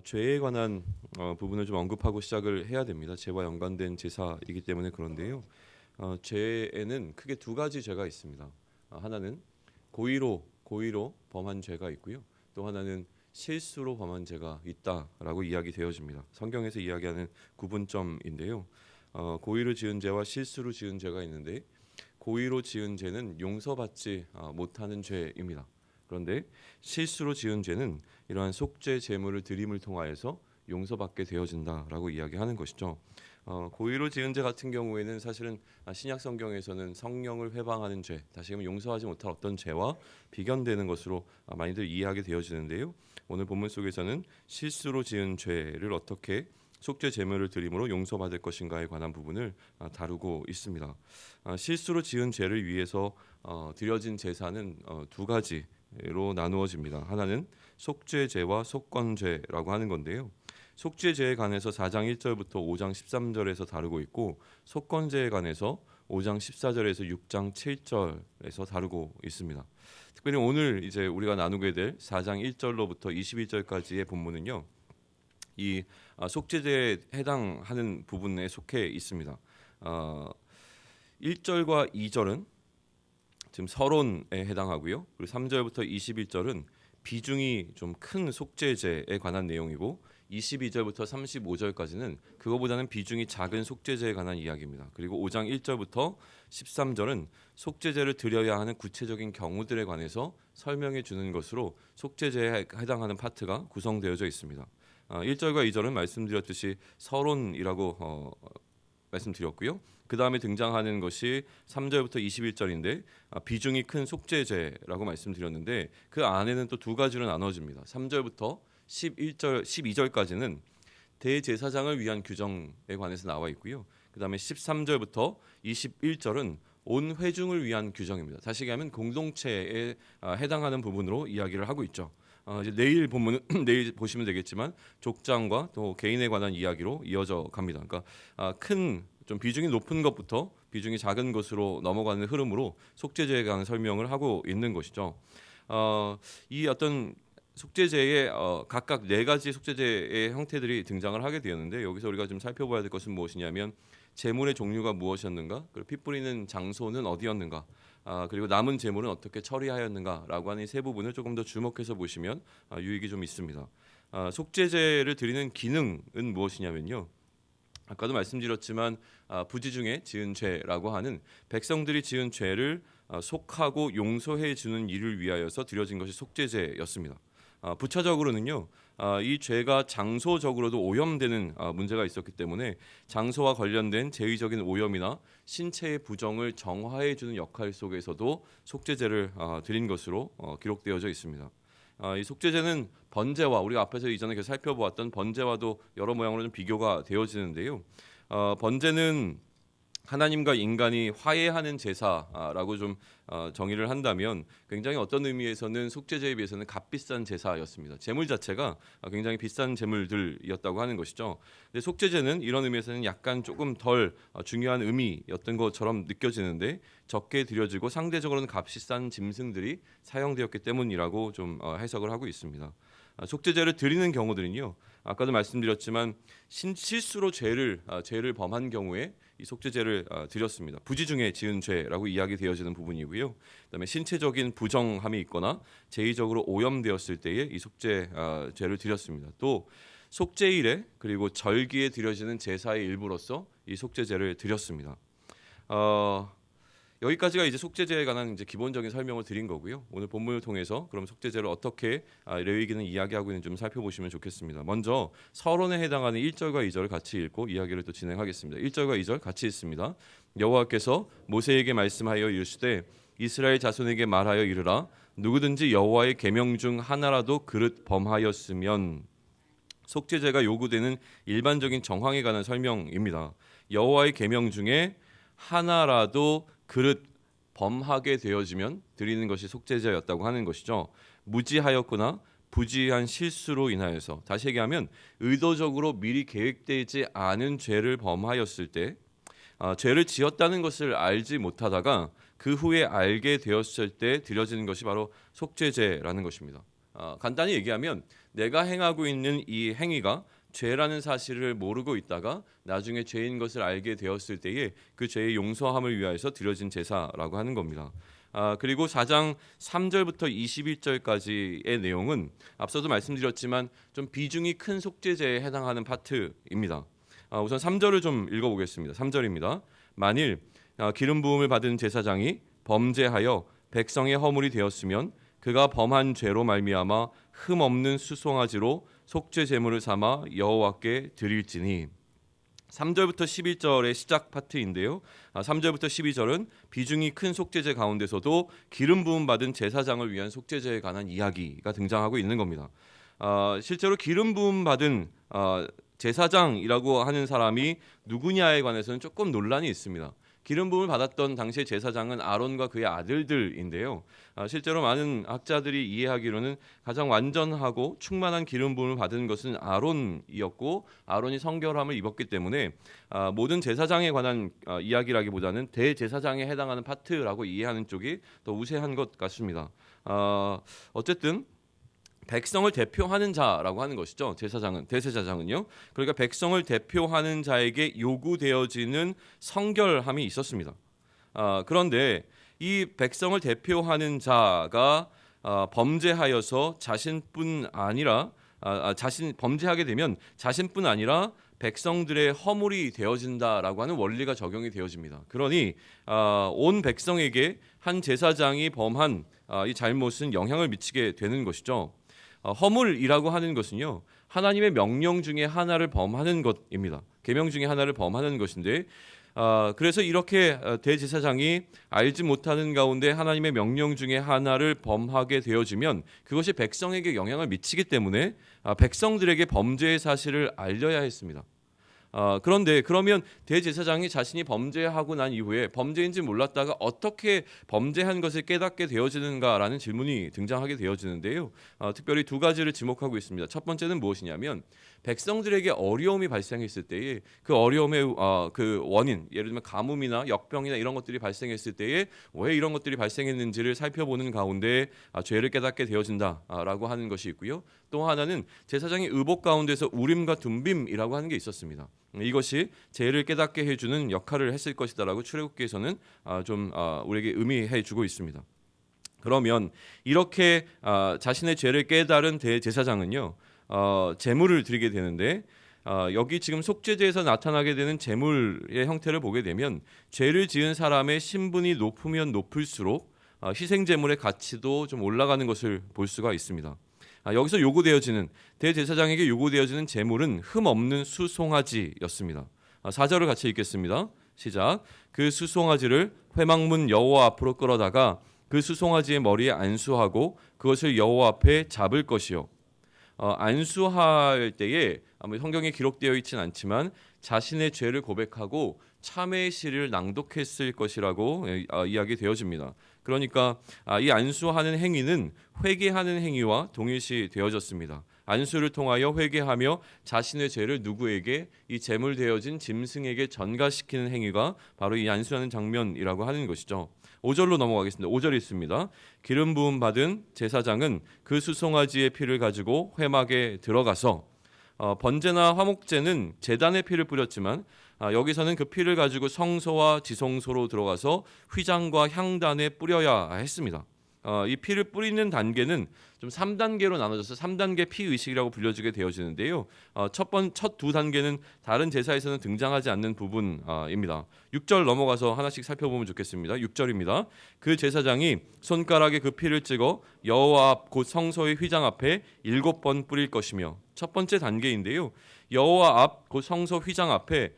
죄에 관한 부분을 좀 언급하고 시작을 해야 됩니다. 죄와 연관된 제사이기 때문에 그런데요. 죄에는 크게 두 가지 죄가 있습니다. 하나는 고의로 범한 죄가 있고요. 또 하나는 실수로 범한 죄가 있다라고 이야기되어집니다. 성경에서 이야기하는 구분점인데요. 고의로 지은 죄와 실수로 지은 죄가 있는데 고의로 지은 죄는 용서받지 못하는 죄입니다. 그런데 실수로 지은 죄는 이러한 속죄 제물을 드림을 통하여서 용서받게 되어진다라고 이야기하는 것이죠. 고의로 지은 죄 같은 경우에는 사실은 신약 성경에서는 성령을 회방하는 죄, 다시금 용서하지 못할 어떤 죄와 비견되는 것으로 많이들 이해하게 되어지는데요. 오늘 본문 속에서는 실수로 지은 죄를 어떻게 속죄 제물을 드림으로 용서받을 것인가에 관한 부분을 다루고 있습니다. 실수로 지은 죄를 위해서 드려진 제사는 두 가지로 나누어집니다. 하나는 속죄제와 속건제라고 하는 건데요. 속죄제에 관해서 4장 1절부터 5장 13절에서 다루고 있고 속건제에 관해서 5장 14절에서 6장 7절에서 다루고 있습니다. 특별히 오늘 이제 우리가 나누게 될 4장 1절로부터 21절까지의 본문은요. 이 속죄제에 해당하는 부분에 속해 있습니다. 1절과 2절은 지금 서론에 해당하고요. 그리고 3절부터 21절은 비중이 좀 큰 속죄제에 관한 내용이고 22절부터 35절까지는 그거보다는 비중이 작은 속죄제에 관한 이야기입니다. 그리고 5장 1절부터 13절은 속죄제를 드려야 하는 구체적인 경우들에 관해서 설명해 주는 것으로 속죄제에 해당하는 파트가 구성되어져 있습니다. 1절과 2절은 말씀드렸듯이 서론이라고 말씀드렸고요. 그 다음에 등장하는 것이 3절부터 21절인데 비중이 큰 속죄제라고 말씀드렸는데 그 안에는 또 두 가지로 나눠집니다. 3절부터 12절까지는 대제사장을 위한 규정에 관해서 나와 있고요. 그 다음에 13절부터 21절은 온 회중을 위한 규정입니다. 다시 얘기하면 공동체에 해당하는 부분으로 이야기를 하고 있죠. 이제 내일 본문은 내일 보시면 되겠지만 족장과 또 개인에 관한 이야기로 이어져 갑니다. 그러니까 큰 좀 비중이 높은 것부터 비중이 작은 것으로 넘어가는 흐름으로 속죄제에 관한 설명을 하고 있는 것이죠. 이 어떤 속죄제의 각각 네 가지 속죄제의 형태들이 등장을 하게 되었는데 여기서 우리가 좀 살펴봐야 될 것은 무엇이냐면 제물의 종류가 무엇이었는가, 그리고 피 뿌리는 장소는 어디였는가, 그리고 남은 제물은 어떻게 처리하였는가라고 하는 이 세 부분을 조금 더 주목해서 보시면 유익이 좀 있습니다. 속죄제를 드리는 기능은 무엇이냐면요. 아까도 말씀드렸지만 부지 중에 지은 죄라고 하는 백성들이 지은 죄를 속하고 용서해 주는 일을 위하여서 드려진 것이 속죄제였습니다. 부차적으로는요. 이 죄가 장소적으로도 오염되는 문제가 있었기 때문에 장소와 관련된 제의적인 오염이나 신체의 부정을 정화해 주는 역할 속에서도 속죄제를 드린 것으로 기록되어져 있습니다. 이 속죄제는 번제와 우리가 앞에서 이전에 계속 살펴보았던 번제와도 여러 모양으로 좀 비교가 되어지는데요. 번제는 하나님과 인간이 화해하는 제사라고 좀 정의를 한다면 굉장히 어떤 의미에서는 속죄제에 비해서는 값비싼 제사였습니다. 제물 자체가 굉장히 비싼 제물들이었다고 하는 것이죠. 근데 속죄제는 이런 의미에서는 약간 조금 덜 중요한 의미였던 것처럼 느껴지는데 적게 드려지고 상대적으로는 값이 싼 짐승들이 사용되었기 때문이라고 좀 해석을 하고 있습니다. 속죄제를 드리는 경우들은요. 아까도 말씀드렸지만 실수로 죄를 범한 경우에 이 속죄제를 드렸습니다. 부지 중에 지은 죄라고 이야기되어지는 부분이고요. 그다음에 신체적인 부정함이 있거나 제의적으로 오염되었을 때에 이 속죄제를 드렸습니다. 또 속죄일에 그리고 절기에 드려지는 제사의 일부로서 이 속죄제를 드렸습니다. 여기까지가 이제 속죄제에 관한 이제 기본적인 설명을 드린 거고요. 오늘 본문을 통해서 그럼 속죄제를 어떻게 레위기는 이야기하고 있는지 좀 살펴보시면 좋겠습니다. 먼저 서론에 해당하는 1절과 2절을 같이 읽고 이야기를 또 진행하겠습니다. 1절과 2절 같이 읽습니다. 여호와께서 모세에게 말씀하여 이르시되 이스라엘 자손에게 말하여 이르라 누구든지 여호와의 계명 중 하나라도 그릇 범하였으면 속죄제가 요구되는 일반적인 정황에 관한 설명입니다. 여호와의 계명 중에 하나라도 그릇 범하게 되어지면 드리는 것이 속죄제였다고 하는 것이죠. 무지하였거나 부지한 실수로 인하여서 다시 얘기하면 의도적으로 미리 계획되지 않은 죄를 범하였을 때 죄를 지었다는 것을 알지 못하다가 그 후에 알게 되었을 때 드려지는 것이 바로 속죄제라는 것입니다. 간단히 얘기하면 내가 행하고 있는 이 행위가 죄라는 사실을 모르고 있다가 나중에 죄인 것을 알게 되었을 때에 그 죄의 용서함을 위하여서 드려진 제사라고 하는 겁니다. 그리고 4장 3절부터 21절까지의 내용은 앞서도 말씀드렸지만 좀 비중이 큰 속죄제에 해당하는 파트입니다. 우선 3절을 좀 읽어보겠습니다. 3절입니다. 만일 기름 부음을 받은 제사장이 범죄하여 백성의 허물이 되었으면 그가 범한 죄로 말미암아 흠 없는 수송아지로 속죄 제물을 삼아 여호와께 드릴지니. 3절부터 11절의 시작 파트인데요. 3절부터 12절은 비중이 큰 속죄제 가운데서도 기름 부음 받은 제사장을 위한 속죄제에 관한 이야기가 등장하고 있는 겁니다. 실제로 기름 부음 받은 제사장이라고 하는 사람이 누구냐에 관해서는 조금 논란이 있습니다. 기름 부음을 받았던 당시의 제사장은 아론과 그의 아들들인데요. 실제로 많은 학자들이 이해하기로는 가장 완전하고 충만한 기름 부음을 받은 것은 아론이었고 아론이 성결함을 입었기 때문에 모든 제사장에 관한 이야기라기보다는 대제사장에 해당하는 파트라고 이해하는 쪽이 더 우세한 것 같습니다. 어쨌든 백성을 대표하는 자라고 하는 것이죠. 대제사장은요. 그러니까 백성을 대표하는 자에게 요구되어지는 성결함이 있었습니다. 그런데 이 백성을 대표하는 자가 범죄하여서 자신뿐 아니라 범죄하게 되면 자신뿐 아니라 백성들의 허물이 되어진다라고 하는 원리가 적용이 되어집니다. 그러니 온 백성에게 한 제사장이 범한 이 잘못은 영향을 미치게 되는 것이죠. 허물이라고 하는 것은요, 하나님의 명령 중에 하나를 범하는 것입니다. 계명 중에 하나를 범하는 것인데, 그래서 이렇게 대제사장이 알지 못하는 가운데 하나님의 명령 중에 하나를 범하게 되어지면 그것이 백성에게 영향을 미치기 때문에 백성들에게 범죄의 사실을 알려야 했습니다. 그런데 그러면 대제사장이 자신이 범죄하고 난 이후에 범죄인지 몰랐다가 어떻게 범죄한 것을 깨닫게 되어지는가라는 질문이 등장하게 되어지는데요. 특별히 두 가지를 지목하고 있습니다. 첫 번째는 무엇이냐면 백성들에게 어려움이 발생했을 때에 그 어려움의 그 원인, 예를 들면 가뭄이나 역병이나 이런 것들이 발생했을 때에 왜 이런 것들이 발생했는지를 살펴보는 가운데 죄를 깨닫게 되어진다라고 하는 것이 있고요. 또 하나는 제사장의 의복 가운데서 우림과 둠빔이라고 하는 게 있었습니다. 이것이 죄를 깨닫게 해주는 역할을 했을 것이다라고 출애굽기에서는 좀 우리에게 의미해 주고 있습니다. 그러면 이렇게 자신의 죄를 깨달은 대제사장은요, 제물을 드리게 되는데 여기 지금 속죄제에서 나타나게 되는 제물의 형태를 보게 되면 죄를 지은 사람의 신분이 높으면 높을수록 희생 제물의 가치도 좀 올라가는 것을 볼 수가 있습니다. 여기서 요구되어지는 대제사장에게 요구되어지는 제물은 흠 없는 수송아지였습니다. 4절을 같이 읽겠습니다. 시작. 그 수송아지를 회막문 여호와 앞으로 끌어다가 그 수송아지의 머리에 안수하고 그것을 여호와 앞에 잡을 것이요. 안수할 때에 성경에 기록되어 있지는 않지만 자신의 죄를 고백하고 참회의 시를 낭독했을 것이라고 이야기되어집니다. 그러니까 이 안수하는 행위는 회개하는 행위와 동일시 되어졌습니다. 안수를 통하여 회개하며 자신의 죄를 누구에게? 이 제물 되어진 짐승에게 전가시키는 행위가 바로 이 안수하는 장면이라고 하는 것이죠. 5절로 넘어가겠습니다. 5절이 있습니다. 기름 부음 받은 제사장은 그 수송아지의 피를 가지고 회막에 들어가서 번제나 화목제는 제단의 피를 뿌렸지만 여기서는 그 피를 가지고 성소와 지성소로 들어가서 휘장과 향단에 뿌려야 했습니다. 이 피를 뿌리는 단계는 좀 3단계로 나눠져서 3단계 피의식이라고 불려지게 되어지는데요. 첫 두 단계는 다른 제사에서는 등장하지 않는 부분입니다. 6절 넘어가서 하나씩 살펴보면 좋겠습니다. 6절입니다. 그 제사장이 손가락에 그 피를 찍어 여호와 앞 곧 성소의 휘장 앞에 7번 뿌릴 것이며, 첫 번째 단계인데요. 여호와 앞 곧 성소 휘장 앞에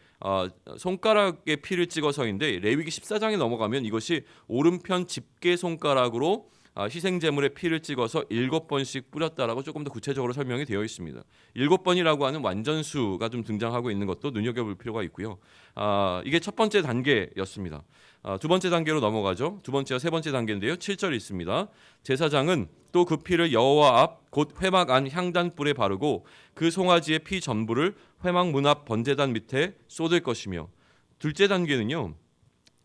손가락에 피를 찍어서인데 레위기 14장에 넘어가면 이것이 오른편 집게 손가락으로 희생제물에 피를 찍어서 7번씩 뿌렸다라고 조금 더 구체적으로 설명이 되어 있습니다. 7번이라고 하는 완전수가 좀 등장하고 있는 것도 눈여겨볼 필요가 있고요. 이게 첫 번째 단계였습니다. 두 번째 단계로 넘어가죠. 두 번째와 세 번째 단계인데요. 7절이 있습니다. 제사장은 또 그 피를 여호와 앞 곧 회막 안 향단불에 바르고 그 송아지의 피 전부를 회막 문 앞 번제단 밑에 쏟을 것이며, 둘째 단계는요.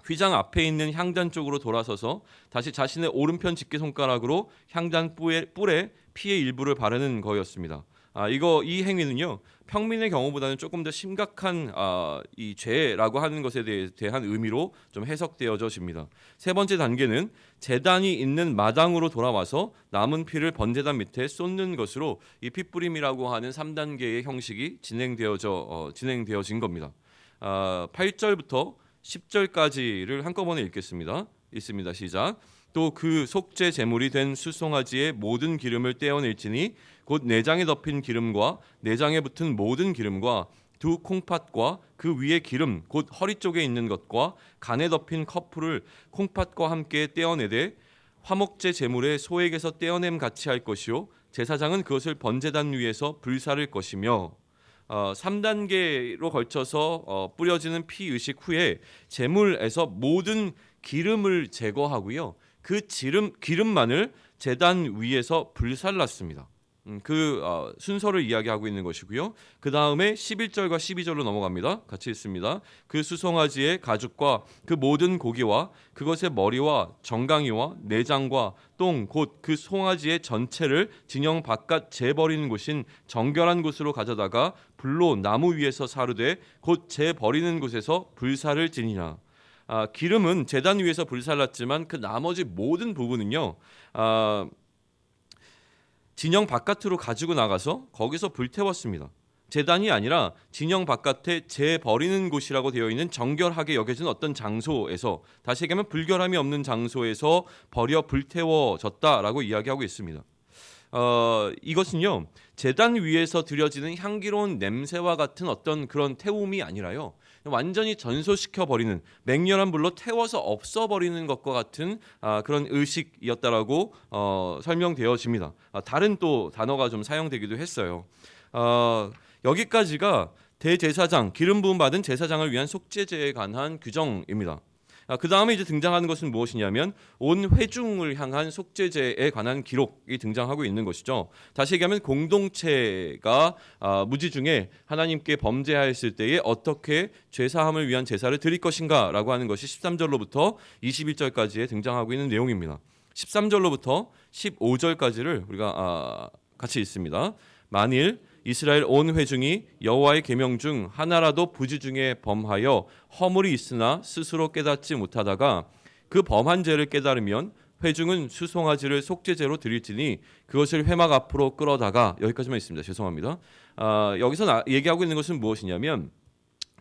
휘장 앞에 있는 향단 쪽으로 돌아서서 다시 자신의 오른편 집게 손가락으로 향단 뿔에 피의 일부를 바르는 거였습니다. 이 행위는요 평민의 경우보다는 조금 더 심각한 이 죄라고 하는 것에 대한 의미로 좀 해석되어집니다. 세 번째 단계는 제단이 있는 마당으로 돌아와서 남은 피를 번제단 밑에 쏟는 것으로 이 핏부림이라고 하는 3단계의 형식이 진행되어진 겁니다. 8절부터 10절까지를 한꺼번에 읽겠습니다. 있습니다. 시작. 또 그 속죄 제물이 된 수송아지의 모든 기름을 떼어낼지니 곧 내장에 덮인 기름과 내장에 붙은 모든 기름과 두 콩팥과 그 위에 기름 곧 허리 쪽에 있는 것과 간에 덮인 커플을 콩팥과 함께 떼어내되 화목제 제물의 소액에서 떼어냄 같이 할 것이요 제사장은 그것을 번제단 위에서 불사를 것이며 3단계로 걸쳐서 뿌려지는 피 의식 후에 제물에서 모든 기름을 제거하고요. 그 기름만을 제단 위에서 불살랐습니다. 순서를 이야기하고 있는 것이고요. 그 다음에 11절과 12절로 넘어갑니다. 같이 읽습니다. 그 수송아지의 가죽과 그 모든 고기와 그것의 머리와 정강이와 내장과 똥 곧 그 송아지의 전체를 진영 바깥 재버리는 곳인 정결한 곳으로 가져다가 불로 나무 위에서 사르되 곧 재버리는 곳에서 불사를 지니라. 기름은 제단 위에서 불살랐지만 그 나머지 모든 부분은요. 진영 바깥으로 가지고 나가서 거기서 불태웠습니다. 제단이 아니라 진영 바깥에 재버리는 곳이라고 되어 있는 정결하게 여겨진 어떤 장소에서, 다시 얘기하면 불결함이 없는 장소에서 버려 불태워졌다라고 이야기하고 있습니다. 이것은요 제단 위에서 드려지는 향기로운 냄새와 같은 어떤 그런 태움이 아니라요 완전히 전소시켜 버리는, 맹렬한 불로 태워서 없어버리는 것과 같은 그런 의식이었다라고 설명되어집니다. 다른 또 단어가 좀 사용되기도 했어요. 여기까지가 대제사장, 기름 부음 받은 제사장을 위한 속죄제에 관한 규정입니다. 그 다음에 이제 등장하는 것은 무엇이냐면 온 회중을 향한 속죄제에 관한 기록이 등장하고 있는 것이죠. 다시 얘기하면 공동체가 무지 중에 하나님께 범죄하였을 때에 어떻게 죄사함을 위한 제사를 드릴 것인가라고 하는 것이 13절로부터 21절까지에 등장하고 있는 내용입니다. 13절로부터 15절까지를 우리가 같이 읽습니다. 만일 이스라엘 온 회중이 여호와의 계명 중 하나라도 부지 중에 범하여 허물이 있으나 스스로 깨닫지 못하다가 그 범한 죄를 깨달으면 회중은 수송아지를 속죄제로 드릴지니 그것을 회막 앞으로 끌어다가, 여기까지만 있습니다. 죄송합니다. 여기서 얘기하고 있는 것은 무엇이냐면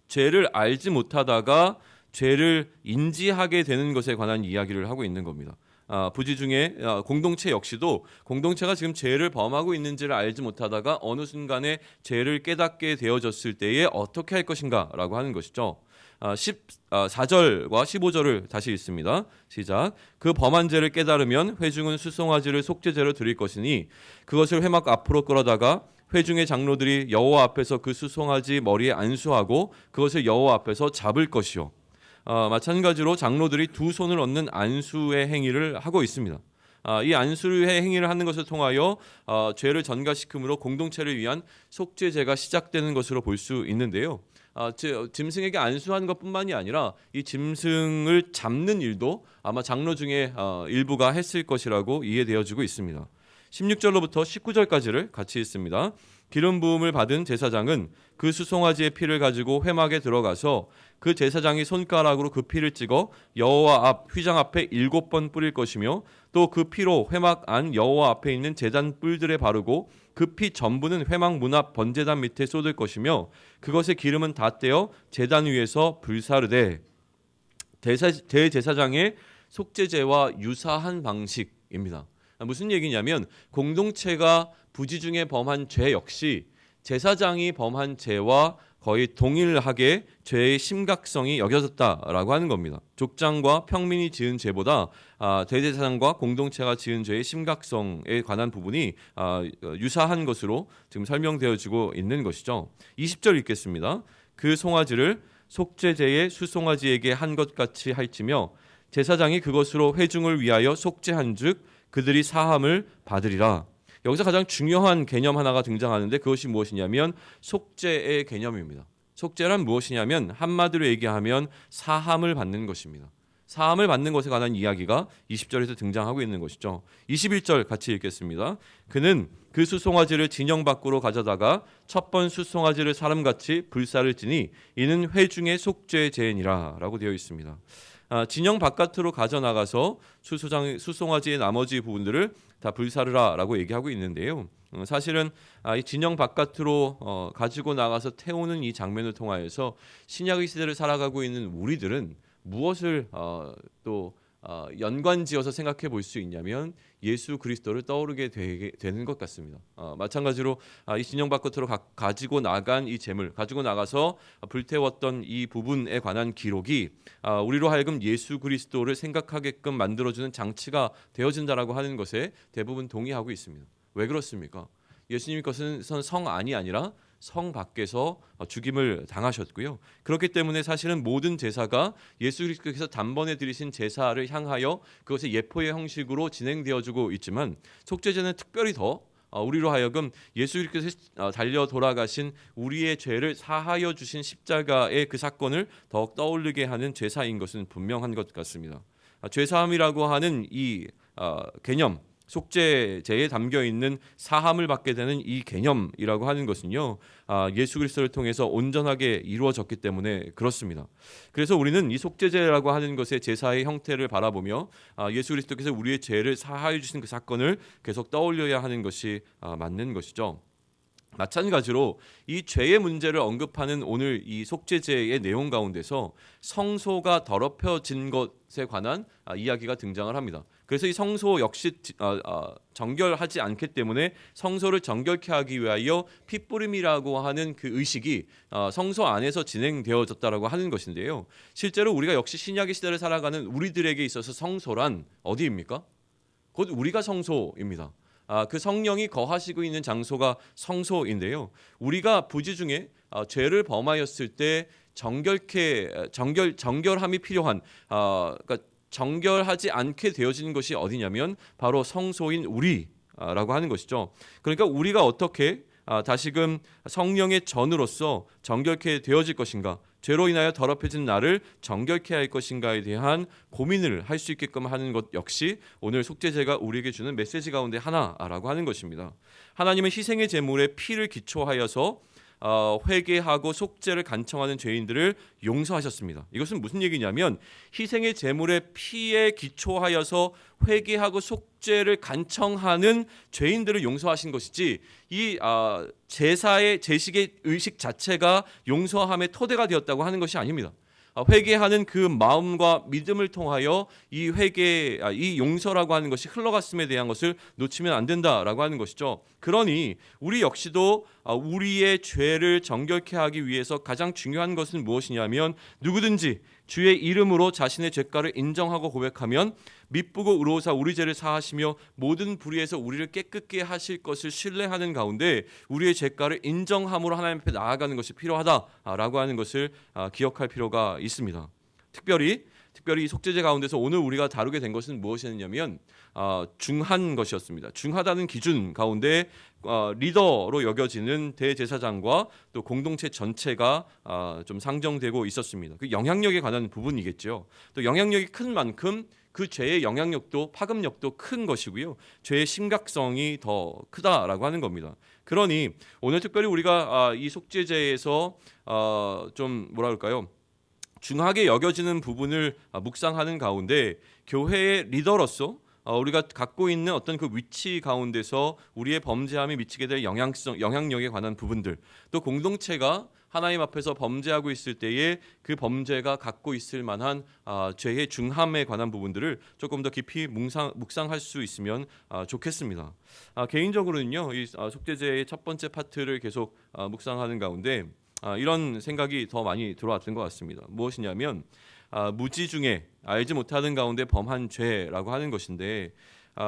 죄를 알지 못하다가 죄를 인지하게 되는 것에 관한 이야기를 하고 있는 겁니다. 부지 중에 공동체 역시도 공동체가 지금 죄를 범하고 있는지를 알지 못하다가 어느 순간에 죄를 깨닫게 되어졌을 때에 어떻게 할 것인가라고 하는 것이죠. 14절과 15절을 다시 읽습니다. 시작. 그 범한 죄를 깨달으면 회중은 수송아지를 속죄제로 드릴 것이니 그것을 회막 앞으로 끌어다가 회중의 장로들이 여호와 앞에서 그 수송아지 머리에 안수하고 그것을 여호와 앞에서 잡을 것이요. 마찬가지로 장로들이 두 손을 얹는 안수의 행위를 하고 있습니다. 이 안수의 행위를 하는 것을 통하여 죄를 전가시킴으로 공동체를 위한 속죄제가 시작되는 것으로 볼 수 있는데요. 짐승에게 안수하는 것뿐만이 아니라 이 짐승을 잡는 일도 아마 장로 중에 일부가 했을 것이라고 이해되어지고 있습니다. 16절로부터 19절까지를 같이 읽습니다. 기름 부음을 받은 제사장은 그 수송아지의 피를 가지고 회막에 들어가서 그 제사장이 손가락으로 그 피를 찍어 여호와 앞 휘장 앞에 7번 뿌릴 것이며 또 그 피로 회막 안 여호와 앞에 있는 제단 뿔들에 바르고 그 피 전부는 회막 문 앞 번제단 밑에 쏟을 것이며 그것의 기름은 다 떼어 제단 위에서 불사르되, 대제사장의 속죄제와 유사한 방식입니다. 무슨 얘기냐면 공동체가 부지 중에 범한 죄 역시 제사장이 범한 죄와 거의 동일하게 죄의 심각성이 여겨졌다라고 하는 겁니다. 족장과 평민이 지은 죄보다 대제사장과 공동체가 지은 죄의 심각성에 관한 부분이 유사한 것으로 지금 설명되어지고 있는 것이죠. 20절 읽겠습니다. 그 송아지를 속죄제의 수송아지에게 한 것 같이 할지며 제사장이 그것으로 회중을 위하여 속죄한즉 그들이 사함을 받으리라. 여기서 가장 중요한 개념 하나가 등장하는데 그것이 무엇이냐면 속죄의 개념입니다. 속죄란 무엇이냐면 한마디로 얘기하면 사함을 받는 것입니다. 사함을 받는 것에 관한 이야기가 20절에서 등장하고 있는 것이죠. 21절 같이 읽겠습니다. 그는 그 수송아지를 진영 밖으로 가져다가 첫 번 수송아지를 사람같이 불사를 지니 이는 회중의 속죄제니라 라고 되어 있습니다. 진영 바깥으로 가져나가서 수송아지의 나머지 부분들을 다 불사르라 라고 얘기하고 있는데요. 사실은 이 진영 바깥으로 가지고 나가서 태우는 이 장면을 통하여서 신약의 시대를 살아가고 있는 우리들은 무엇을 또 연관지어서 생각해 볼 수 있냐면 예수 그리스도를 떠오르게 되는 것 같습니다. 마찬가지로 이 진영 바깥으로 가지고 나간 이 재물, 가지고 나가서 불태웠던 이 부분에 관한 기록이 우리로 하여금 예수 그리스도를 생각하게끔 만들어주는 장치가 되어진다라고 하는 것에 대부분 동의하고 있습니다. 왜 그렇습니까? 예수님 것은 성 안이 아니라 성 밖에서 죽임을 당하셨고요. 그렇기 때문에 사실은 모든 제사가 예수 그리스도께서 단번에 드리신 제사를 향하여 그것의 예포의 형식으로 진행되어지고 있지만 속죄제는 특별히 더 우리로 하여금 예수 그리스도께서 달려 돌아가신 우리의 죄를 사하여 주신 십자가의 그 사건을 더욱 떠올리게 하는 제사인 것은 분명한 것 같습니다. 죄사함이라고 하는 이 개념, 속죄제에 담겨 있는 사함을 받게 되는 이 개념이라고 하는 것은요, 예수 그리스도를 통해서 온전하게 이루어졌기 때문에 그렇습니다. 그래서 우리는 이 속죄제라고 하는 것의 제사의 형태를 바라보며 예수 그리스도께서 우리의 죄를 사하여 주신 그 사건을 계속 떠올려야 하는 것이 맞는 것이죠. 마찬가지로 이 죄의 문제를 언급하는 오늘 이 속죄제의 내용 가운데서 성소가 더럽혀진 것에 관한 이야기가 등장을 합니다. 그래서 이 성소 역시 정결하지 않기 때문에 성소를 정결케 하기 위하여 핏부림이라고 하는 그 의식이 성소 안에서 진행되어졌다라고 하는 것인데요. 실제로 우리가 역시 신약의 시대를 살아가는 우리들에게 있어서 성소란 어디입니까? 곧 우리가 성소입니다. 그 성령이 거하시고 있는 장소가 성소인데요. 우리가 부지 중에 죄를 범하였을 때 정결함이 필요한 그러니까 정결하지 않게 되어지는 것이 어디냐면 바로 성소인 우리라고 하는 것이죠. 그러니까 우리가 어떻게 다시금 성령의 전으로서 정결케 되어질 것인가, 죄로 인하여 더럽혀진 나를 정결케 할 것인가에 대한 고민을 할 수 있게끔 하는 것 역시 오늘 속죄제가 우리에게 주는 메시지 가운데 하나라고 하는 것입니다. 하나님은 희생의 제물에 피를 기초하여서 회개하고 속죄를 간청하는 죄인들을 용서하셨습니다. 이것은 무슨 얘기냐면 희생의 제물의 피에 기초하여서 회개하고 속죄를 간청하는 죄인들을 용서하신 것이지 이 제사의 제식의 의식 자체가 용서함의 토대가 되었다고 하는 것이 아닙니다. 회개하는 그 마음과 믿음을 통하여 이 회개, 이 용서라고 하는 것이 흘러갔음에 대한 것을 놓치면 안 된다라고 하는 것이죠. 그러니 우리 역시도 우리의 죄를 정결케 하기 위해서 가장 중요한 것은 무엇이냐면 누구든지 주의 이름으로 자신의 죄가를 인정하고 고백하면 미쁘고 의로우사 우리 죄를 사하시며 모든 불의에서 우리를 깨끗게 하실 것을 신뢰하는 가운데 우리의 죄가를 인정함으로 하나님 앞에 나아가는 것이 필요하다라고 하는 것을 기억할 필요가 있습니다. 특별히 이 속죄제 가운데서 오늘 우리가 다루게 된 것은 무엇이었냐면 중한 것이었습니다. 중하다는 기준 가운데 리더로 여겨지는 대제사장과 또 공동체 전체가 좀 상정되고 있었습니다. 그 영향력에 관한 부분이겠죠. 또 영향력이 큰 만큼 그 죄의 영향력도 파급력도 큰 것이고요. 죄의 심각성이 더 크다라고 하는 겁니다. 그러니 오늘 특별히 우리가 이 속죄제에서 좀 뭐라 그럴까요? 중하게 여겨지는 부분을 묵상하는 가운데 교회의 리더로서 우리가 갖고 있는 어떤 그 위치 가운데서 우리의 범죄함이 미치게 될 영향력에 관한 부분들, 또 공동체가 하나님 앞에서 범죄하고 있을 때에 그 범죄가 갖고 있을 만한 죄의 중함에 관한 부분들을 조금 더 깊이 묵상할 수 있으면 좋겠습니다. 개인적으로는요, 이 속죄제의 첫 번째 파트를 계속 묵상하는 가운데 이런 생각이 더 많이 들어왔던 것 같습니다. 무엇이냐면 무지 중에 알지 못하는 가운데 범한 죄라고 하는 것인데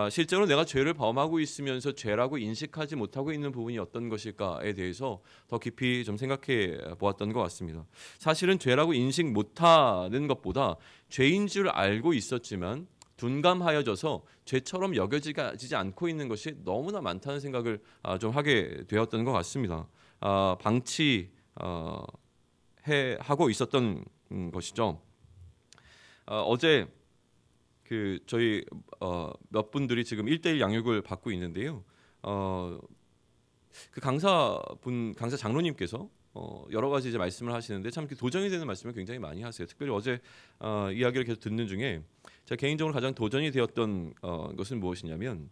실제로 내가 죄를 범하고 있으면서 죄라고 인식하지 못하고 있는 부분이 어떤 것일까에 대해서 더 깊이 좀 생각해 보았던 것 같습니다. 사실은 죄라고 인식 못하는 것보다 죄인 줄 알고 있었지만 둔감하여져서 죄처럼 여겨지지 않고 있는 것이 너무나 많다는 생각을 좀 하게 되었던 것 같습니다. 방치하고 있었던 것이죠. 어제 저희 몇 분들이 지금 1대1 양육을 받고 있는데요. 그 강사 장로님께서 여러 가지 이제 말씀을 하시는데 참 도전이 되는 말씀을 굉장히 많이 하세요. 특별히 어제 이야기를 계속 듣는 중에 제가 개인적으로 가장 도전이 되었던 것은 무엇이냐면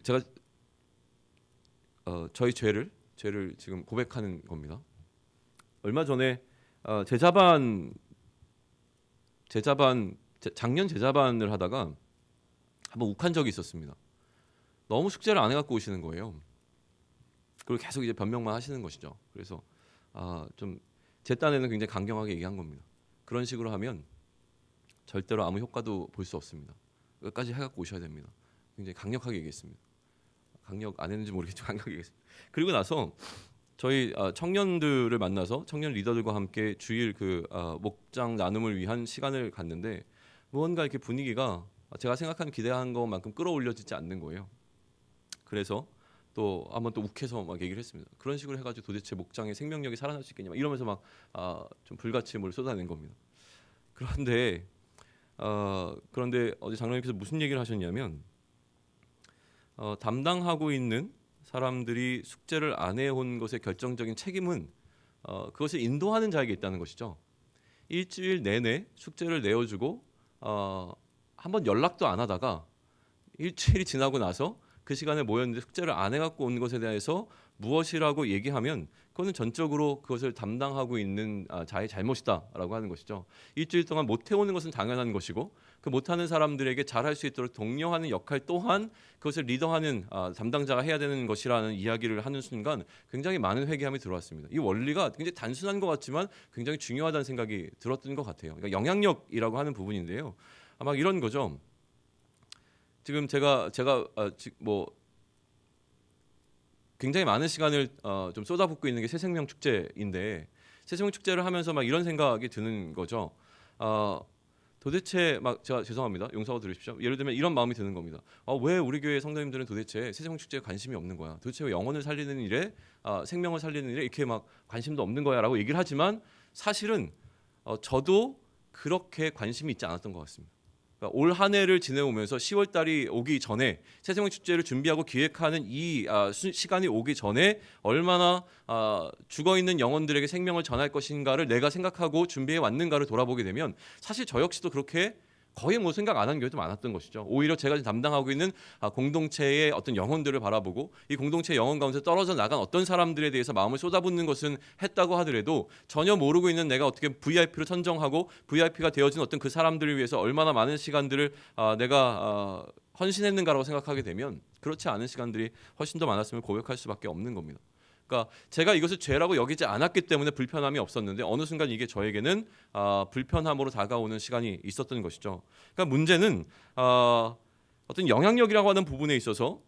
제가 저희 죄를 지금 고백하는 겁니다. 얼마 전에 작년 제자반을 하다가 한번 욱한 적이 있었습니다. 너무 숙제를 안 해갖고 오시는 거예요. 그리고 계속 이제 변명만 하시는 것이죠. 그래서 좀 제 딴에는 굉장히 강경하게 얘기한 겁니다. 그런 식으로 하면 절대로 아무 효과도 볼 수 없습니다. 끝까지 해갖고 오셔야 됩니다. 굉장히 강력하게 얘기했습니다. 강력 안 했는지 모르겠지만 강력하게 얘기했습니다. 그리고 나서 저희 청년들을 만나서 청년 리더들과 함께 주일 목장 나눔을 위한 시간을 갖는데 무언가 이렇게 분위기가 제가 생각하는 기대한 것만큼 끌어올려지지 않는 거예요. 그래서 또 한번 또 욱해서 막 얘기를 했습니다. 그런 식으로 해가지고 도대체 목장의 생명력이 살아날 수 있겠냐 막 이러면서 막 좀 불같이 쏟아낸 겁니다. 그런데 어제 장로님께서 무슨 얘기를 하셨냐면 담당하고 있는 사람들이 숙제를 안 해온 것의 결정적인 책임은 그것을 인도하는 자에게 있다는 것이죠. 일주일 내내 숙제를 내어주고 한번 연락도 안 하다가 일주일이 지나고 나서 그 시간에 모였는데 숙제를 안 해갖고 온 것에 대해서 무엇이라고 얘기하면 그거는 전적으로 그것을 담당하고 있는 자의 잘못이다라고 하는 것이죠. 일주일 동안 못 해오는 것은 당연한 것이고 그 못하는 사람들에게 잘할 수 있도록 독려하는 역할 또한 그것을 리더하는 담당자가 해야 되는 것이라는 이야기를 하는 순간 굉장히 많은 회개함이 들어왔습니다. 이 원리가 굉장히 단순한 것 같지만 굉장히 중요하다는 생각이 들었던 것 같아요. 그러니까 영향력이라고 하는 부분인데요. 아마 이런 거죠. 지금 제가 굉장히 많은 시간을 좀 쏟아붓고 있는 게 새생명 축제인데 새생명 축제를 하면서 막 이런 생각이 드는 거죠. 도대체 제가 죄송합니다. 용서하고 들으십시오. 예를 들면 이런 마음이 드는 겁니다. 왜 우리 교회 성도님들은 도대체 새생명 축제에 관심이 없는 거야? 도대체 왜 영혼을 살리는 일에 생명을 살리는 일에 이렇게 막 관심도 없는 거야라고 얘기를 하지만 사실은 저도 그렇게 관심이 있지 않았던 것 같습니다. 그러니까 올 한 해를 지내오면서 10월 달이 오기 전에 새생명 축제를 준비하고 기획하는 이 시간이 오기 전에 얼마나 죽어 있는 영혼들에게 생명을 전할 것인가를 내가 생각하고 준비해 왔는가를 돌아보게 되면 사실 저 역시도 그렇게 거의 생각 안 하는 경우도 많았던 것이죠. 오히려 제가 지금 담당하고 있는 공동체의 어떤 영혼들을 바라보고 이 공동체의 영혼 가운데 떨어져 나간 어떤 사람들에 대해서 마음을 쏟아붓는 것은 했다고 하더라도 전혀 모르고 있는 내가 어떻게 VIP로 선정하고 VIP가 되어진 어떤 그 사람들을 위해서 얼마나 많은 시간들을 내가 헌신했는가라고 생각하게 되면 그렇지 않은 시간들이 훨씬 더 많았음을 고백할 수밖에 없는 겁니다. 그러니까 제가 이것을 죄라고 여기지 않았기 때문에 불편함이 없었는데 어느 순간 이게 저에게는 불편함으로 다가오는 시간이 있었던 것이죠. 그러니까 문제는 어떤 영향력이라고 하는 부분에 있어서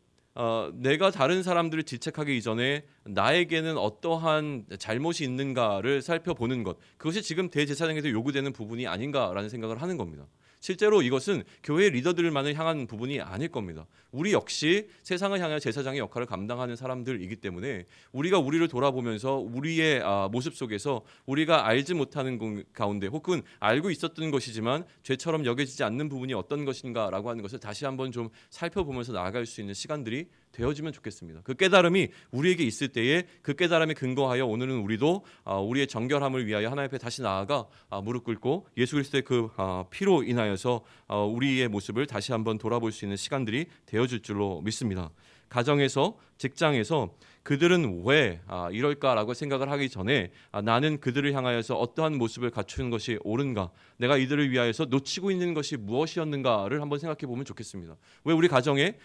내가 다른 사람들을 질책하기 이전에 나에게는 어떠한 잘못이 있는가를 살펴보는 것, 그것이 지금 대제사장에도 요구되는 부분이 아닌가라는 생각을 하는 겁니다. 실제로 이것은 교회 리더들만을 향한 부분이 아닐 겁니다. 우리 역시 세상을 향한 제사장의 역할을 감당하는 사람들이기 때문에 우리가 우리를 돌아보면서 우리의 모습 속에서 우리가 알지 못하는 가운데 혹은 알고 있었던 것이지만 죄처럼 여겨지지 않는 부분이 어떤 것인가라고 하는 것을 다시 한번 좀 살펴보면서 나아갈 수 있는 시간들이 되어지면 좋겠습니다. 그 깨달음이 우리에게 있을 때에 그 깨달음에 근거하여 오늘은 우리도 우리의 정결함을 위하여 하나님 앞에 다시 나아가 무릎 꿇고 예수 그리스도의 그 피로 인하여서 우리의 모습을 다시 한번 돌아볼 수 있는 시간들이 되어질 줄로 믿습니다. 가정에서, 직장에서 그들은 왜 이럴까라고 생각을 하기 전에 나는 그들을 향하여서 어떠한 모습을 갖추는 것이 옳은가, 내가 이들을 위하여서 놓치고 있는 것이 무엇이었는가를 한번 생각해 보면 좋겠습니다. 왜 우리 가정에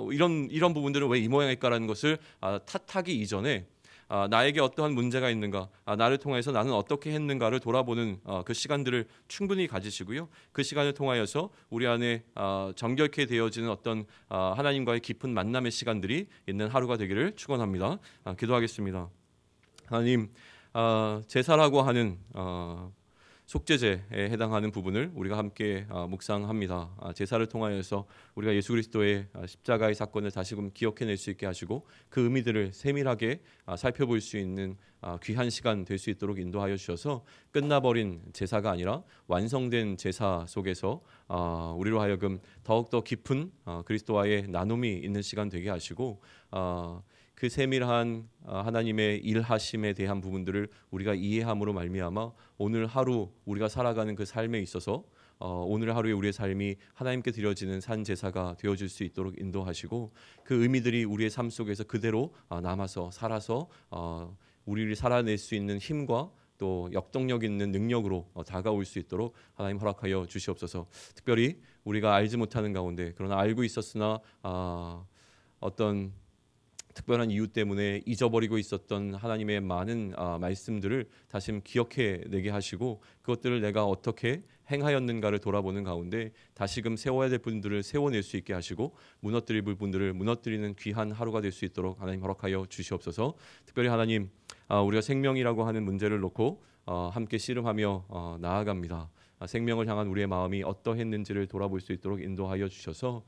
이런 부분들은 왜 이 모양일까라는 것을 탓하기 이전에 나에게 어떠한 문제가 있는가, 나를 통해서 나는 어떻게 했는가를 돌아보는 그 시간들을 충분히 가지시고요. 그 시간을 통하여서 우리 안에 정결케 되어지는 어떤 하나님과의 깊은 만남의 시간들이 있는 하루가 되기를 축원합니다. 기도하겠습니다. 하나님, 제사라고 하는 속죄제에 해당하는 부분을 우리가 함께 묵상합니다. 제사를 통하여서 우리가 예수 그리스도의 십자가의 사건을 다시금 기억해낼 수 있게 하시고 그 의미들을 세밀하게 살펴볼 수 있는 귀한 시간 될 수 있도록 인도하여 주셔서 끝나버린 제사가 아니라 완성된 제사 속에서 우리로 하여금 더욱더 깊은 그리스도와의 나눔이 있는 시간 되게 하시고 그 세밀한 하나님의 일하심에 대한 부분들을 우리가 이해함으로 말미암아 오늘 하루 우리가 살아가는 그 삶에 있어서 오늘 하루의 우리의 삶이 하나님께 드려지는 산 제사가 되어질 수 있도록 인도하시고 그 의미들이 우리의 삶 속에서 그대로 남아서 살아서 우리를 살아낼 수 있는 힘과 또 역동력 있는 능력으로 다가올 수 있도록 하나님 허락하여 주시옵소서. 특별히 우리가 알지 못하는 가운데 그러나 알고 있었으나 어떤 특별한 이유 때문에 잊어버리고 있었던 하나님의 많은 말씀들을 다시 기억해 내게 하시고 그것들을 내가 어떻게 행하였는가를 돌아보는 가운데 다시금 세워야 될 분들을 세워낼 수 있게 하시고 무너뜨릴 분들을 무너뜨리는 귀한 하루가 될 수 있도록 하나님 허락하여 주시옵소서. 특별히 하나님 우리가 생명이라고 하는 문제를 놓고 함께 씨름하며 나아갑니다. 생명을 향한 우리의 마음이 어떠했는지를 돌아볼 수 있도록 인도하여 주셔서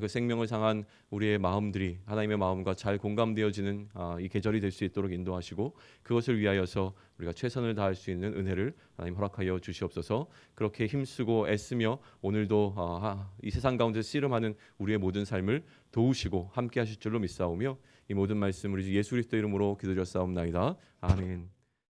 그 생명을 향한 우리의 마음들이 하나님의 마음과 잘 공감되어지는 이 계절이 될 수 있도록 인도하시고 그것을 위하여서 우리가 최선을 다할 수 있는 은혜를 하나님 허락하여 주시옵소서. 그렇게 힘쓰고 애쓰며 오늘도 이 세상 가운데 씨름하는 우리의 모든 삶을 도우시고 함께 하실 줄로 믿사오며 이 모든 말씀 우리 주 예수 그리스도 이름으로 기도드렸사옵나이다. 아멘.